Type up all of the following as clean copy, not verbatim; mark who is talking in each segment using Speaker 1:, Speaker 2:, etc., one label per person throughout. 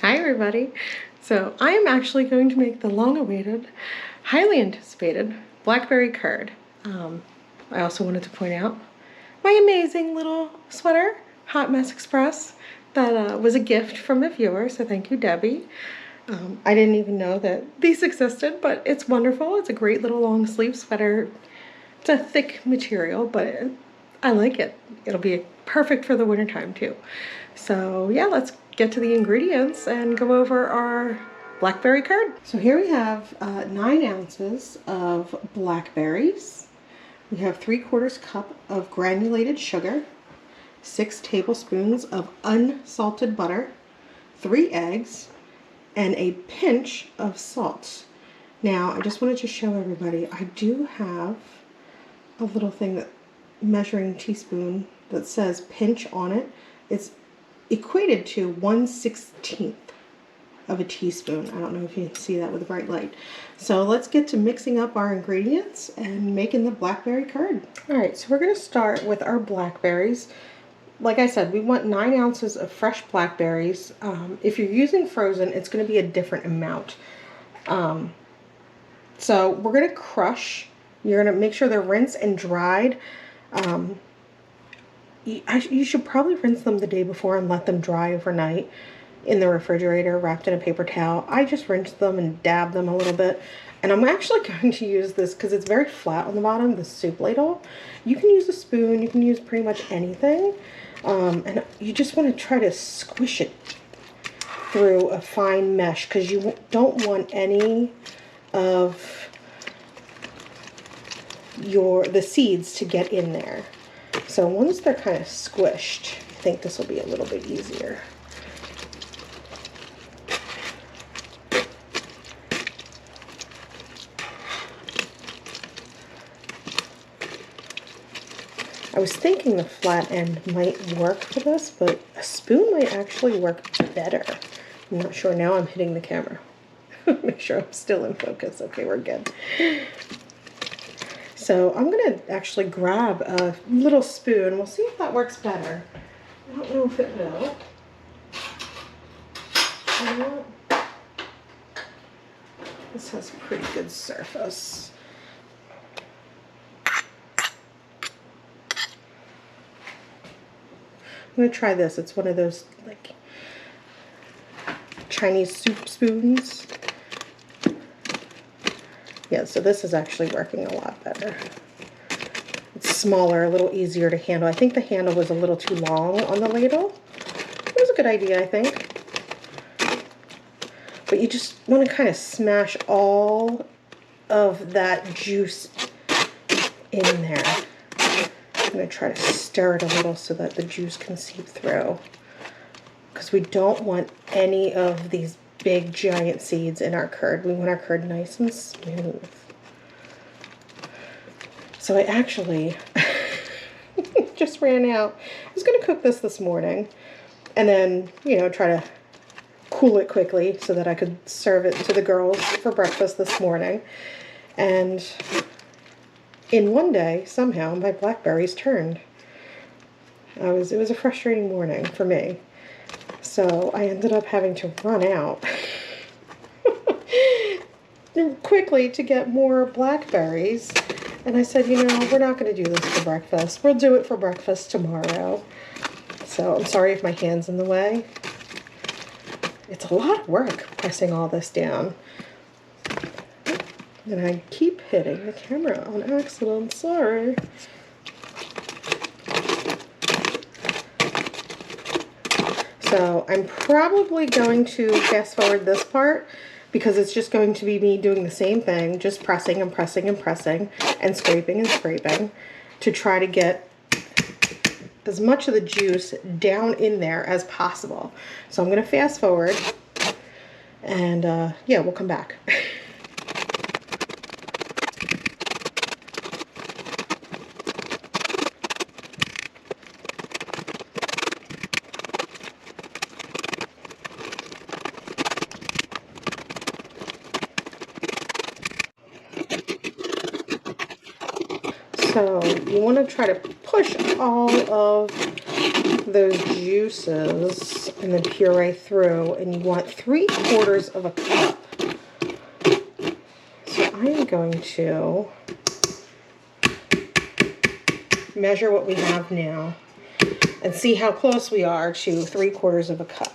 Speaker 1: Hi everybody. So I am actually going to make the long-awaited, highly anticipated blackberry curd. I also wanted to point out my amazing little sweater, Hot Mess Express, that was a gift from a viewer, so thank you, Debbie. I didn't even know that these existed, but it's wonderful. It's a great little long sleeve sweater. It's a thick material, but I like it. It'll be perfect for the wintertime too. So yeah, let's get to the ingredients and go over our blackberry curd. So here we have 9 ounces of blackberries. We have 3/4 cup of granulated sugar, 6 tablespoons of unsalted butter, 3 eggs, and a pinch of salt. Now, I just wanted to show everybody, I do have a little thing, that measuring teaspoon that says pinch on it. It's equated to 1/16 of a teaspoon. I don't know if you can see that with a bright light. So let's get to mixing up our ingredients and making the blackberry curd. All right, so we're gonna start with our blackberries. Like I said, we want 9 ounces of fresh blackberries. If you're using frozen, it's gonna be a different amount. So we're gonna crush. You're gonna make sure they're rinsed and dried. You should probably rinse them the day before and let them dry overnight in the refrigerator wrapped in a paper towel. I just rinsed them and dabbed them a little bit. And I'm actually going to use this because it's very flat on the bottom, the soup ladle. You can use a spoon, you can use pretty much anything. And you just want to try to squish it through a fine mesh because you don't want any of the seeds to get in there. So once they're kind of squished, I think this will be a little bit easier. I was thinking the flat end might work for this, but a spoon might actually work better. I'm not sure. Now I'm hitting the camera. Make sure I'm still in focus. Okay, we're good. So I'm going to actually grab a little spoon. We'll see if that works better. I don't know if it will. This has a pretty good surface. I'm going to try this. It's one of those like Chinese soup spoons. Yeah, so this is actually working a lot better. It's smaller, a little easier to handle. I think the handle was a little too long on the ladle. It was a good idea, I think. But you just want to kind of smash all of that juice in there. I'm going to try to stir it a little so that the juice can seep through. Because we don't want any of these big giant seeds in our curd. We want our curd nice and smooth. So I actually just ran out. I was going to cook this morning and then, you know, try to cool it quickly so that I could serve it to the girls for breakfast this morning. And in one day, somehow, my blackberries turned. It was a frustrating morning for me. So I ended up having to run out quickly to get more blackberries. And I said, you know, we're not going to do this for breakfast. We'll do it for breakfast tomorrow. So I'm sorry if my hand's in the way. It's a lot of work pressing all this down. And I keep hitting the camera on accident. Sorry. So I'm probably going to fast forward this part because it's just going to be me doing the same thing, just pressing and pressing and pressing and scraping to try to get as much of the juice down in there as possible. So I'm going to fast forward and yeah, we'll come back. So you want to try to push all of those juices and the puree through, and you want 3/4 of a cup. So I am going to measure what we have now and see how close we are to 3/4 of a cup.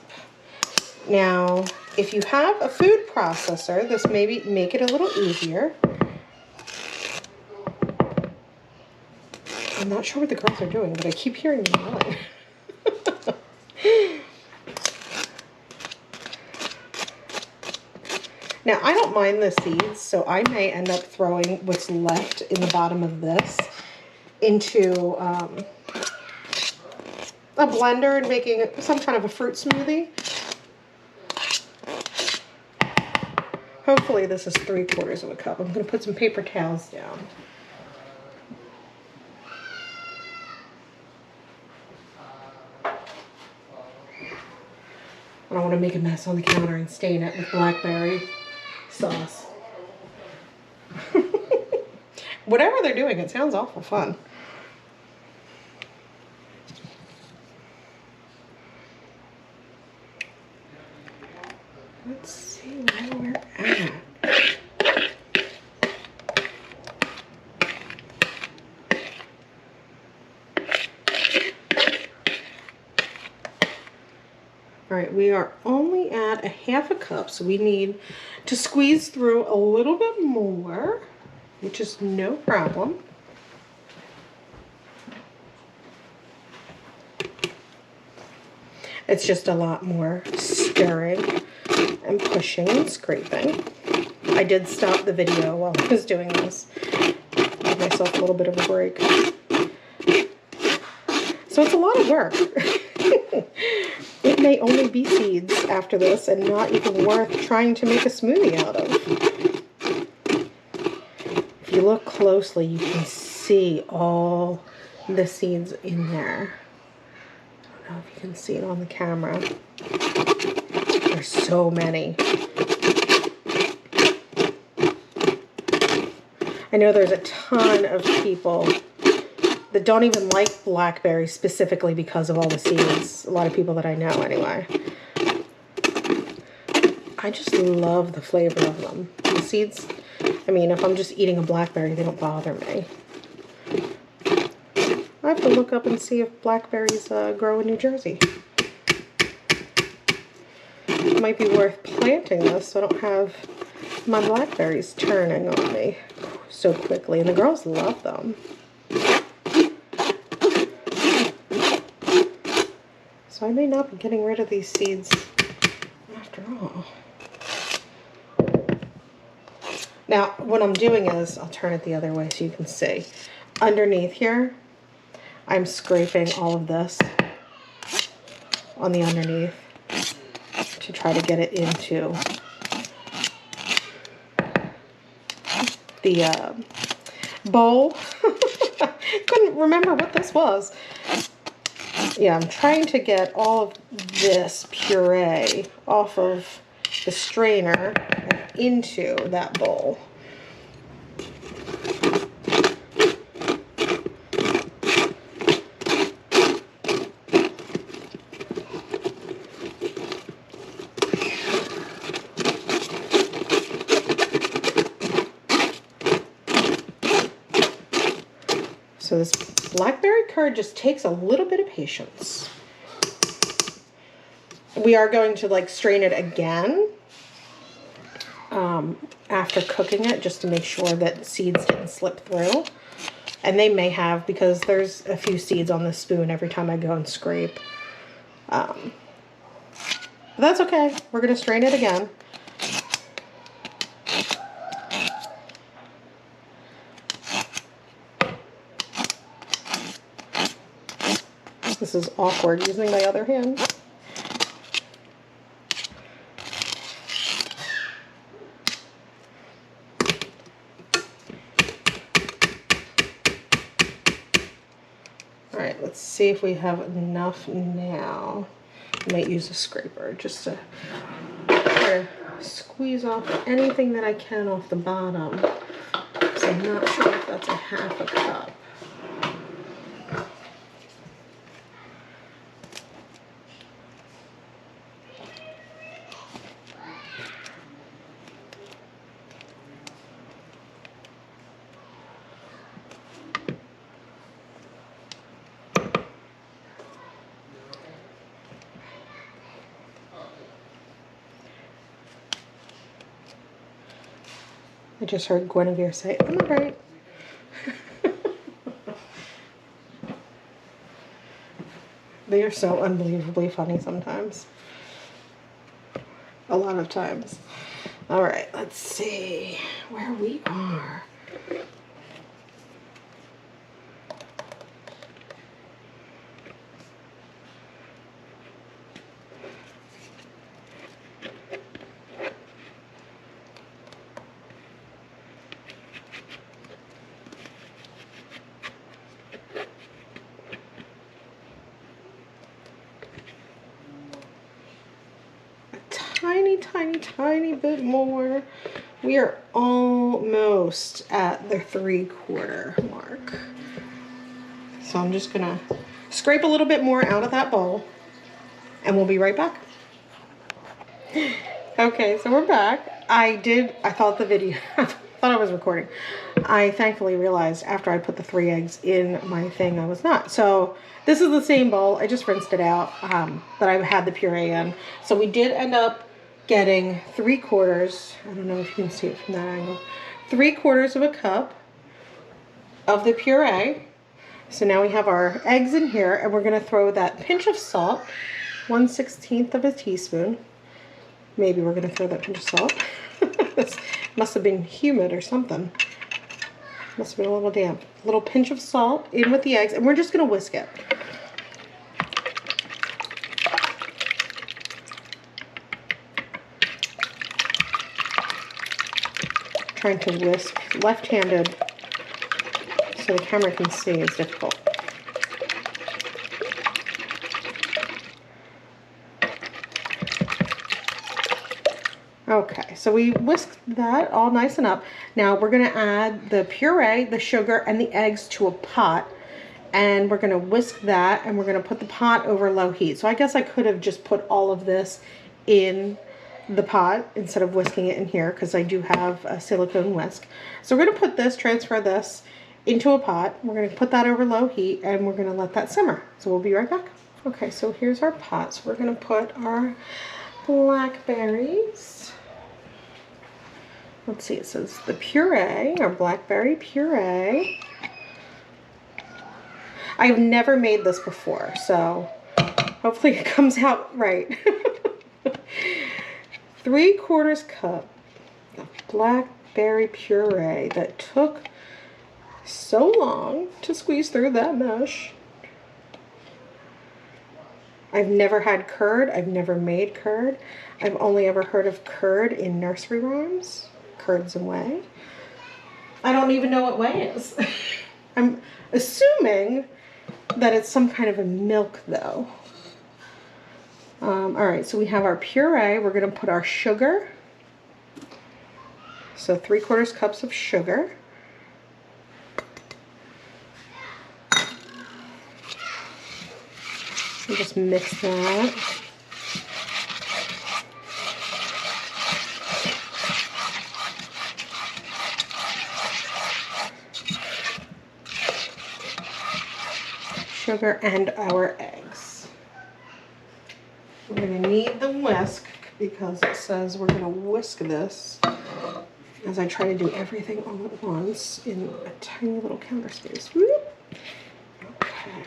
Speaker 1: Now, if you have a food processor, this may make it a little easier. I'm not sure what the girls are doing, but I keep hearing them yelling. Now, I don't mind the seeds, so I may end up throwing what's left in the bottom of this into a blender and making some kind of a fruit smoothie. Hopefully this is 3/4 of a cup. I'm going to put some paper towels down. I don't want to make a mess on the counter and stain it with blackberry sauce. Whatever they're doing, it sounds awful fun. Let's see where we're at. All right, we are only at 1/2 cup, so we need to squeeze through a little bit more, which is no problem. It's just a lot more stirring and pushing and scraping. I did stop the video while I was doing this. Give myself a little bit of a break. So it's a lot of work. It may only be seeds after this and not even worth trying to make a smoothie out of. If you look closely, you can see all the seeds in there. I don't know if you can see it on the camera. There's so many. I know there's a ton of people that don't even like blackberries specifically because of all the seeds. A lot of people that I know anyway. I just love the flavor of them. The seeds, I mean, if I'm just eating a blackberry, they don't bother me. I have to look up and see if blackberries grow in New Jersey. It might be worth planting this so I don't have my blackberries turning on me so quickly. And the girls love them. So I may not be getting rid of these seeds after all. Now, what I'm doing is, I'll turn it the other way so you can see. Underneath here, I'm scraping all of this on the underneath to try to get it into the bowl. Couldn't remember what this was. Yeah, I'm trying to get all of this puree off of the strainer and into that bowl. So this blackberry curd just takes a little bit of patience. We are going to like strain it again after cooking it just to make sure that seeds didn't slip through. And they may have, because there's a few seeds on the spoon every time I go and scrape. But that's okay. We're going to strain it again. This is awkward using my other hand. All right, let's see if we have enough now. I might use a scraper just to try to squeeze off anything that I can off the bottom. So I'm not sure if that's a 1/2 cup. I just heard Guinevere say, "I'm all right." They are so unbelievably funny sometimes. A lot of times. All right, let's see where we are. Tiny bit more. We are almost at the 3/4 mark. So I'm just gonna scrape a little bit more out of that bowl and we'll be right back. Okay, so we're back. I thought the video, I thought I was recording. I thankfully realized after I put the 3 eggs in my thing, I was not. So this is the same bowl. I just rinsed it out that I had the puree in. So we did end up getting 3/4, I don't know if you can see it from that angle, 3/4 of a cup of the puree. So now we have our eggs in here, and we're gonna throw that pinch of salt, 1/16 of a teaspoon. Maybe we're gonna throw that pinch of salt. This must have been humid or something. Must have been a little damp. A little pinch of salt in with the eggs, and we're just gonna whisk it. Trying to whisk left-handed so the camera can see is difficult. Okay, so we whisked that all nice and up. Now we're gonna add the puree, the sugar, and the eggs to a pot, and we're gonna whisk that, and we're gonna put the pot over low heat. So I guess I could have just put all of this in the pot instead of whisking it in here, because I do have a silicone whisk. So we're gonna transfer this into a pot. We're gonna put that over low heat, and we're gonna let that simmer. So we'll be right back. Okay, so here's our pot. So we're gonna put our blackberries. Let's see, it says the puree, or blackberry puree. I've never made this before, so hopefully it comes out right. 3/4 cup of blackberry puree that took so long to squeeze through that mesh. I've never had curd. I've never made curd. I've only ever heard of curd in nursery rhymes. Curds and whey. I don't even know what whey is. I'm assuming that it's some kind of a milk though. All right, so we have our puree. We're gonna put our sugar. So 3/4 cups of sugar. And just mix that. Sugar and our eggs. We're going to need the whisk because it says we're going to whisk this as I try to do everything all at once in a tiny little counter space. Whoop. Okay.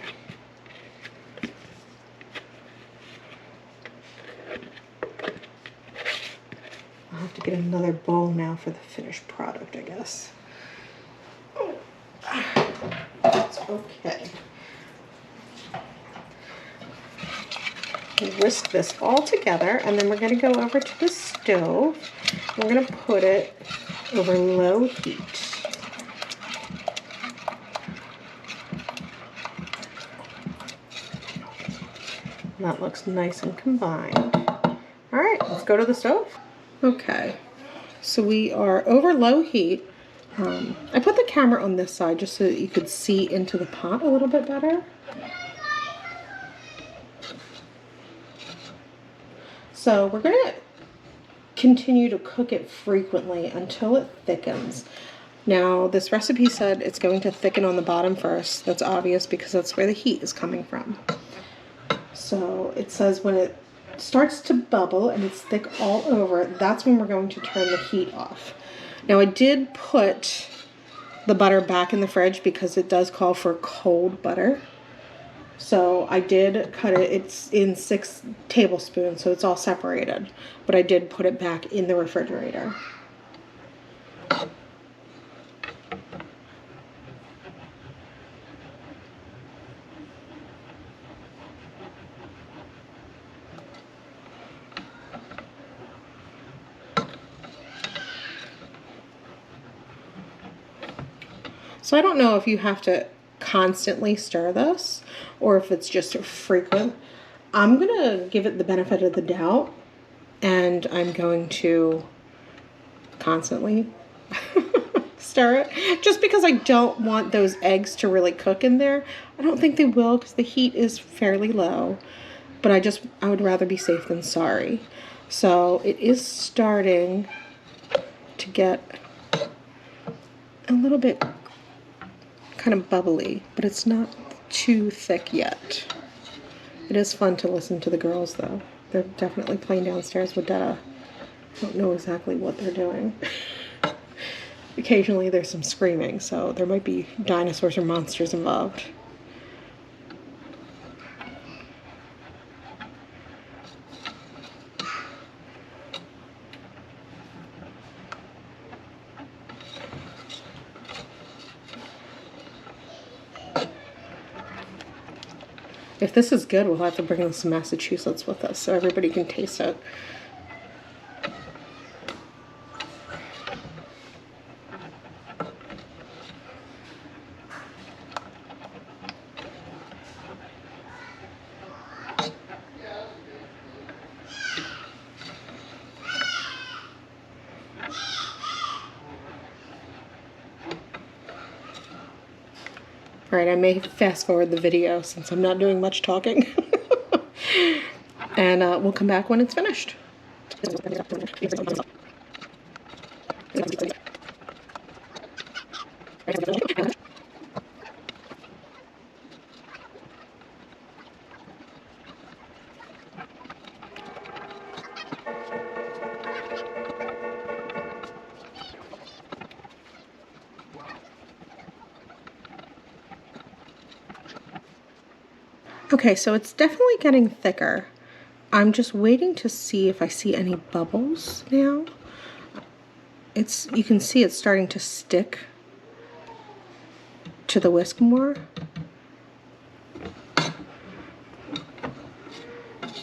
Speaker 1: I'll have to get another bowl now for the finished product, I guess. Oh, that's okay. Whisk this all together, and then we're going to go over to the stove. We're going to put it over low heat. That looks nice and combined. All right, let's go to the stove. Okay, so we are over low heat. I put the camera on this side just so that you could see into the pot a little bit better. So we're going to continue to cook it frequently until it thickens. Now, this recipe said it's going to thicken on the bottom first. That's obvious because that's where the heat is coming from. So it says when it starts to bubble and it's thick all over, that's when we're going to turn the heat off. Now I did put the butter back in the fridge because it does call for cold butter. So I did cut it, it's in 6 tablespoons, so it's all separated. But I did put it back in the refrigerator. So I don't know if you have to constantly stir this or if it's just frequent. I'm gonna give it the benefit of the doubt and I'm going to constantly stir it just because I don't want those eggs to really cook in there. I don't think they will because the heat is fairly low, but I would rather be safe than sorry. So it is starting to get a little bit kind of bubbly, but it's not too thick yet. It is fun to listen to the girls though. They're definitely playing downstairs with Detta. I don't know exactly what they're doing. Occasionally there's some screaming, so there might be dinosaurs or monsters involved. If this is good, we'll have to bring this to Massachusetts with us so everybody can taste it. Alright, I may fast forward the video since I'm not doing much talking. And we'll come back when it's finished. Okay, so it's definitely getting thicker. I'm just waiting to see if I see any bubbles now. You can see it's starting to stick to the whisk more.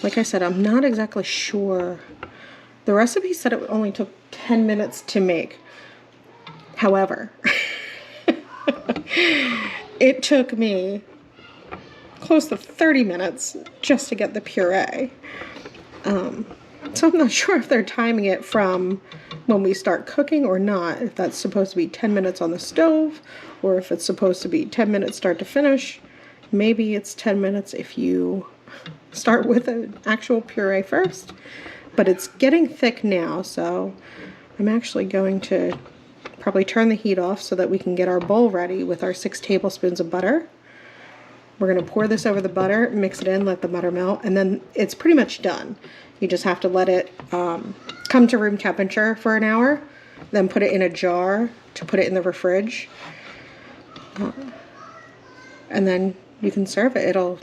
Speaker 1: Like I said, I'm not exactly sure. The recipe said it only took 10 minutes to make. However, it took me close to 30 minutes just to get the puree. So I'm not sure if they're timing it from when we start cooking or not, if that's supposed to be 10 minutes on the stove or if it's supposed to be 10 minutes start to finish. Maybe it's 10 minutes if you start with an actual puree first, but it's getting thick now, so I'm actually going to probably turn the heat off so that we can get our bowl ready with our 6 tablespoons of butter. We're going to pour this over the butter, mix it in, let the butter melt, and then it's pretty much done. You just have to let it come to room temperature for an hour, then put it in a jar to put it in the fridge, and then you can serve it. It'll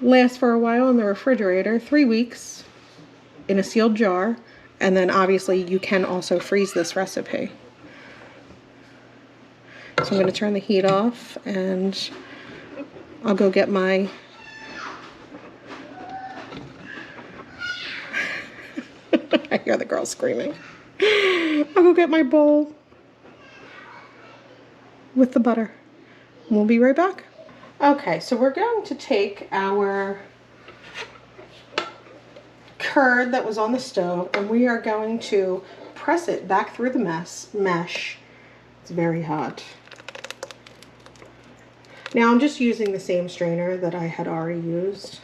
Speaker 1: last for a while in the refrigerator, 3 weeks in a sealed jar, and then obviously you can also freeze this recipe. So I'm going to turn the heat off and I'll go get my I hear the girl screaming. I'll go get my bowl with the butter. We'll be right back. Okay, so we're going to take our curd that was on the stove and we are going to press it back through the mesh. It's very hot. Now I'm just using the same strainer that I had already used.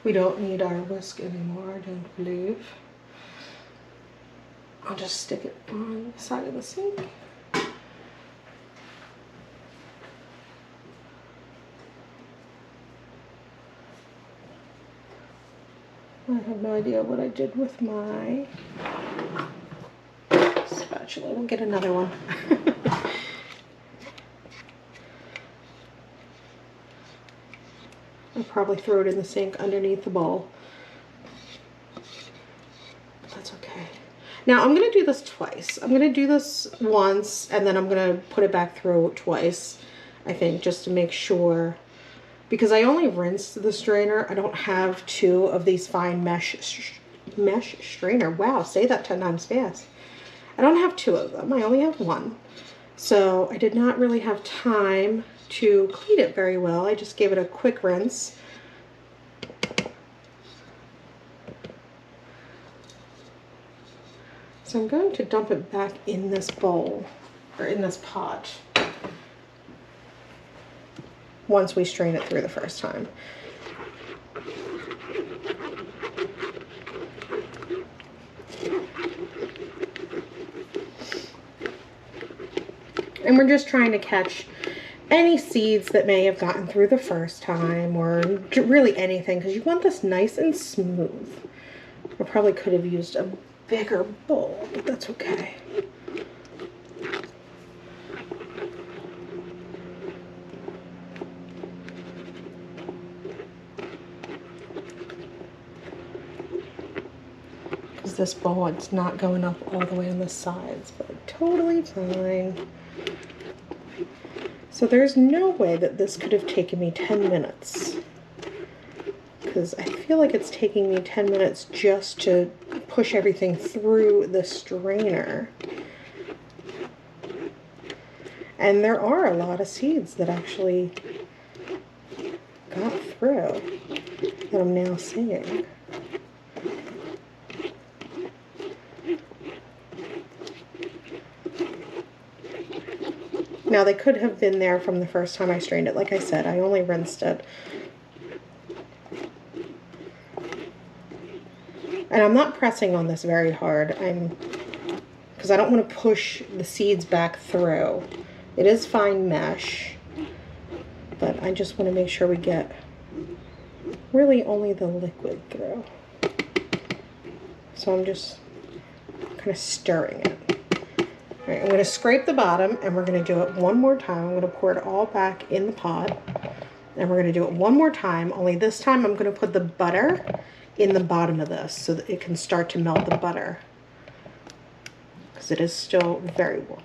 Speaker 1: We don't need our whisk anymore, I don't believe. I'll just stick it on the side of the sink. I have no idea what I did with my spatula. We'll get another one. I'll probably throw it in the sink underneath the bowl. But that's okay. Now I'm going to do this twice. I'm going to do this once and then I'm going to put it back through twice, I think, just to make sure. Because I only rinsed the strainer. I don't have 2 of these fine mesh strainer. Wow, say that 10 times fast. I don't have 2 of them. I only have 1. So I did not really have time to clean it very well. I just gave it a quick rinse. So I'm going to dump it back in this bowl, or in this pot, once we strain it through the first time. And we're just trying to catch any seeds that may have gotten through the first time, or really anything, because you want this nice and smooth. I probably could have used a bigger bowl, but that's okay. Because this bowl, it's not going up all the way on the sides, but totally fine. So there's no way that this could have taken me 10 minutes. Because I feel like it's taking me 10 minutes just to push everything through the strainer. And there are a lot of seeds that actually got through that I'm now seeing. Now, they could have been there from the first time I strained it. Like I said, I only rinsed it. And I'm not pressing on this very hard. Because I don't want to push the seeds back through. It is fine mesh, but I just want to make sure we get really only the liquid through. So I'm just kind of stirring it. All right, I'm going to scrape the bottom and we're going to do it one more time. I'm going to pour it all back in the pot and we're going to do it one more time, only this time I'm going to put the butter in the bottom of this so that it can start to melt the butter, because it is still very warm.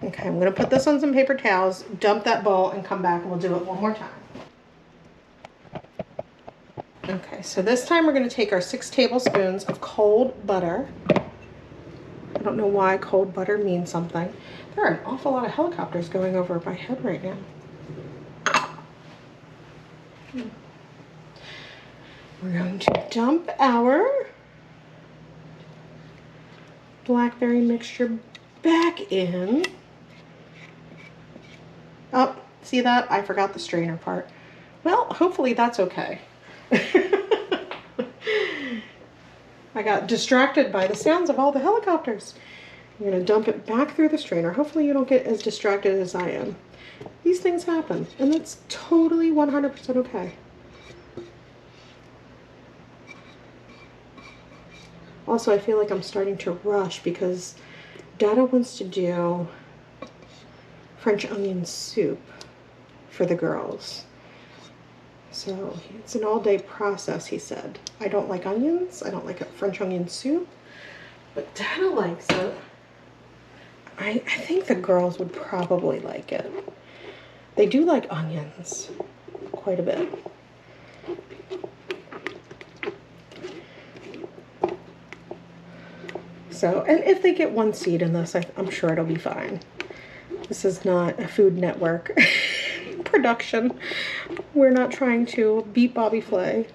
Speaker 1: Okay, I'm going to put this on some paper towels, dump that bowl, and come back and we'll do it one more time. Okay, so this time we're going to take our 6 tablespoons of cold butter. I don't know why cold butter means something. There are an awful lot of helicopters going over my head right now. We're going to dump our blackberry mixture back in. Oh, see that? I forgot the strainer part. Well, hopefully that's okay. I got distracted by the sounds of all the helicopters. I'm going to dump it back through the strainer. Hopefully you don't get as distracted as I am. These things happen, and that's totally 100% okay. Also, I feel like I'm starting to rush because Dada wants to do French onion soup for the girls. So it's an all-day process, he said. I don't like onions. I don't like a French onion soup, but Dada likes it. I think the girls would probably like it. They do like onions quite a bit. So, and if they get 1 seed in this, I'm sure it'll be fine. This is not a Food Network production. We're not trying to beat Bobby Flay.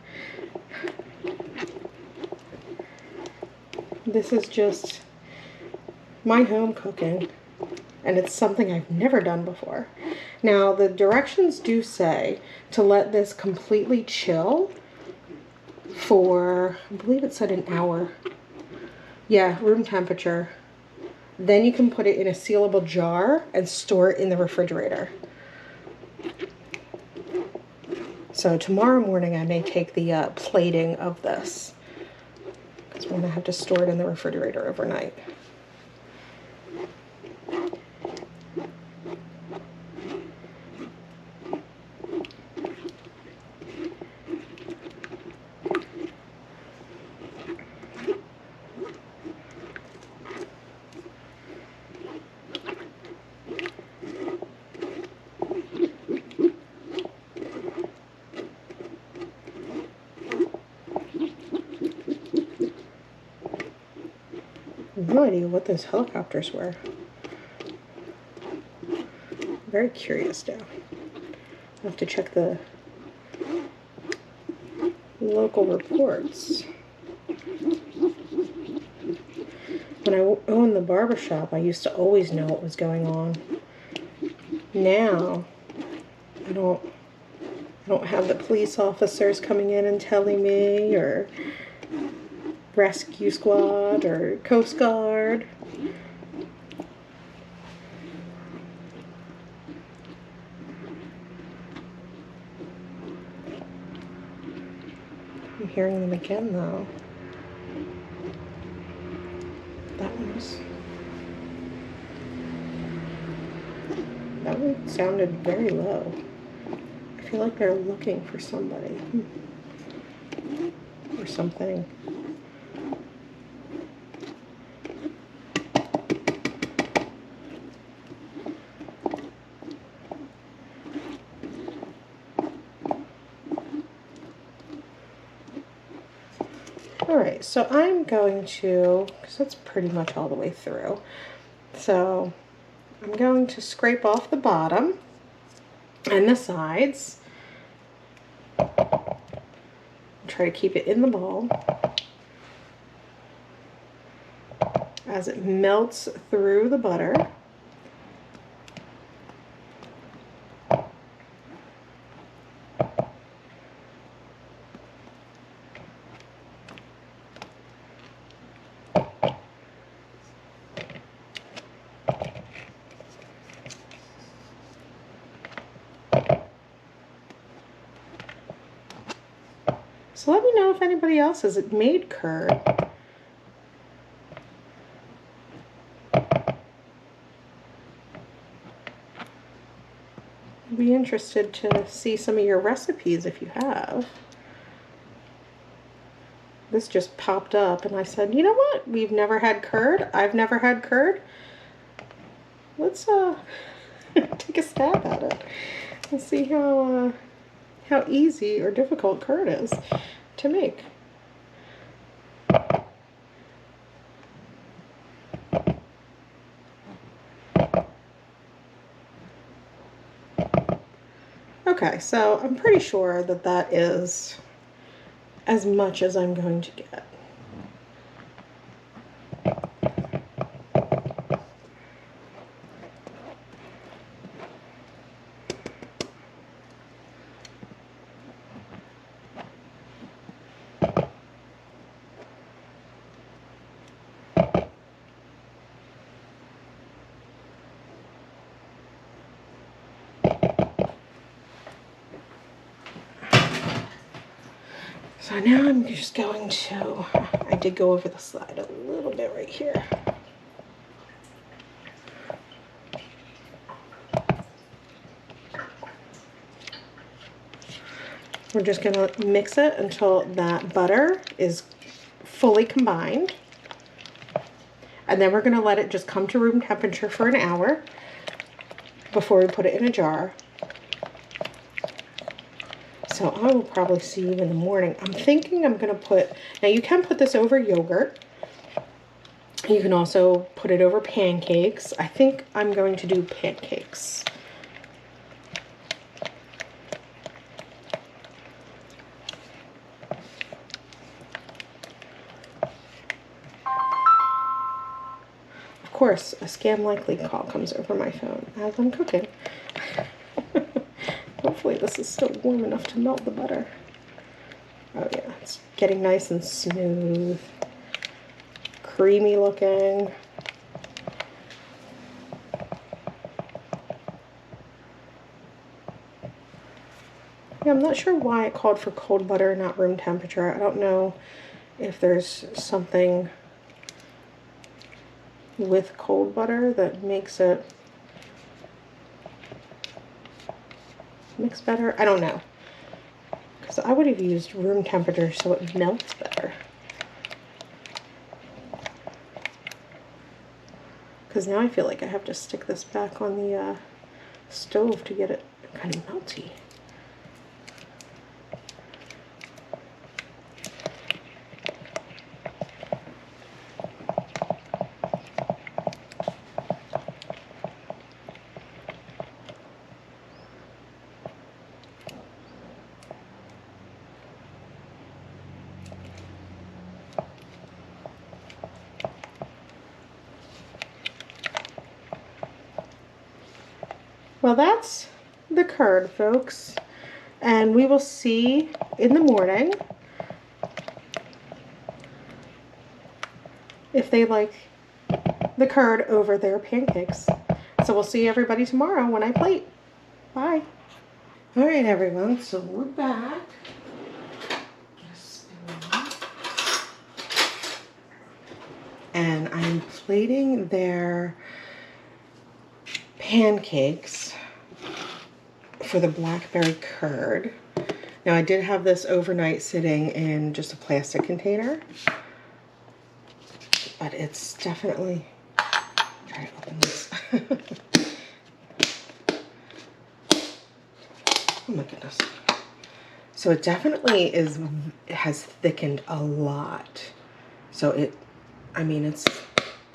Speaker 1: This is just my home cooking, and it's something I've never done before. Now, the directions do say to let this completely chill for, I believe it said an hour. Yeah, room temperature. Then you can put it in a sealable jar and store it in the refrigerator. So tomorrow morning I may take the plating of this, because we're going to have to store it in the refrigerator overnight. No idea what those helicopters were. Very curious now. I'll have to check the local reports. When I owned the barbershop, I used to always know what was going on. Now, I don't have the police officers coming in and telling me, or rescue squad or Coast Guard. I'm hearing them again though. That one sounded very low. I feel like they're looking for somebody or something. Alright, so I'm going to, because that's pretty much all the way through, so I'm going to scrape off the bottom and the sides. Try to keep it in the bowl as it melts through the butter. So let me know if anybody else has made curd. I'd be interested to see some of your recipes if you have. This just popped up and I said, you know what? We've never had curd. I've never had curd. Let's take a stab at it and see how easy or difficult curd is to make. Okay, so I'm pretty sure that that is as much as I'm going to get. So now I'm just going to, I did go over the slide a little bit right here. We're just going to mix it until that butter is fully combined. And then we're going to let it just come to room temperature for an hour before we put it in a jar. So I will probably see you in the morning. I'm thinking I'm going to put, now you can put this over yogurt. You can also put it over pancakes. I think I'm going to do pancakes. course, a scam likely call comes over my phone as I'm cooking. Hopefully this is still warm enough to melt the butter. Oh yeah, it's getting nice and smooth. Creamy looking. Yeah, I'm not sure why it called for cold butter, not room temperature. I don't know if there's something with cold butter that makes it mix better. I don't know. Because I would have used room temperature so it melts better. Because now I feel like I have to stick this back on the stove to get it kind of melty. Well, that's the curd, folks, and we will see in the morning if they like the curd over their pancakes. So we'll see everybody tomorrow when I plate. Bye. All right, everyone, so we're back. And I'm plating their pancakes for the blackberry curd. Now I did have this overnight sitting in just a plastic container, but it's definitely, try to open this. Oh my goodness. So it definitely has thickened a lot. So I mean, it's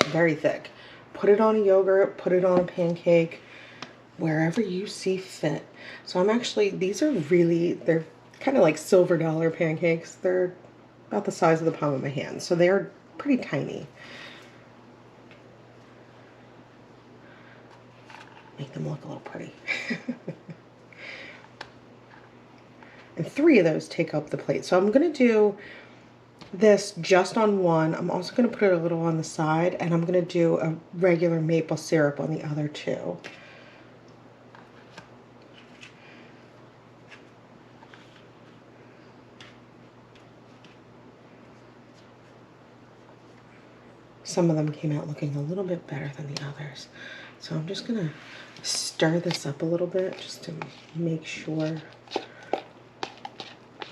Speaker 1: very thick. Put it on a yogurt, put it on a pancake, wherever you see fit. So I'm actually, they're kind of like silver dollar pancakes. They're about the size of the palm of my hand. So they're pretty tiny. Make them look a little pretty. And 3 of those take up the plate. So I'm gonna do this just on one. I'm also going to put it a little on the side, and I'm going to do a regular maple syrup on the other 2. Some of them came out looking a little bit better than the others. So I'm just going to stir this up a little bit just to make sure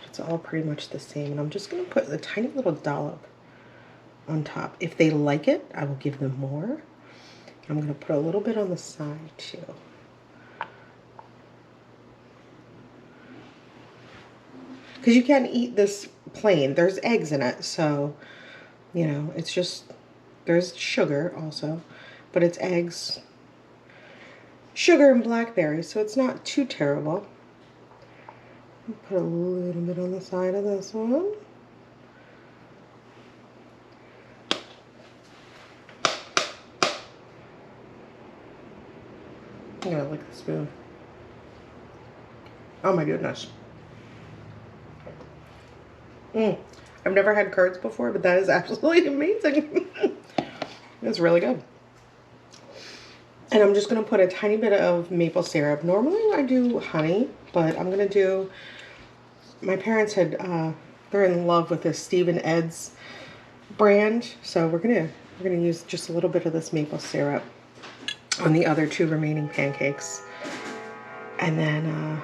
Speaker 1: it's all pretty much the same. And I'm just going to put a tiny little dollop on top. If they like it, I will give them more. I'm going to put a little bit on the side too. Because you can eat this plain. There's eggs in it, so, you know, it's just, there's sugar also, but it's eggs, sugar, and blackberries, so it's not too terrible. Put a little bit on the side of this one. I'm gonna lick the spoon. Oh my goodness. I've never had curds before, but that is absolutely amazing. It's really good. And I'm just gonna put a tiny bit of maple syrup. Normally I do honey, but I'm gonna do, my parents had, they're in love with this Steve and Ed's brand. So we're gonna use just a little bit of this maple syrup on the other 2 remaining pancakes. And then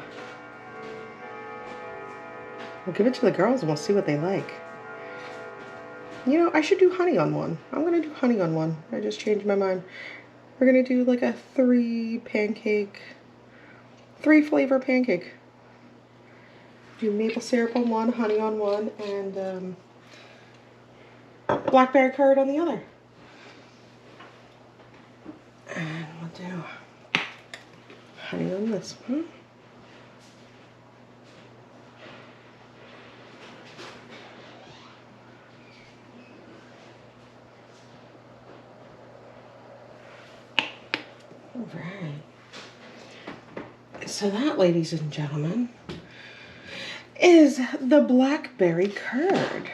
Speaker 1: we'll give it to the girls and we'll see what they like. You know, I should do honey on one. I'm gonna do honey on one. I just changed my mind. We're gonna do like a 3 flavor pancake. Do maple syrup on one, honey on one, and blackberry curd on the other. And we'll do honey on this one. So that, ladies and gentlemen, is the blackberry curd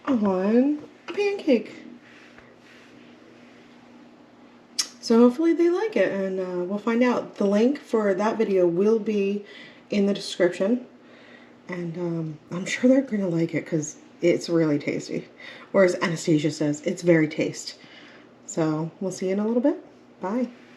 Speaker 1: on a pancake. So hopefully they like it, and we'll find out. The link for that video will be in the description, and I'm sure they're gonna like it because it's really tasty. Or as Anastasia says, it's very taste. So we'll see you in a little bit. Bye.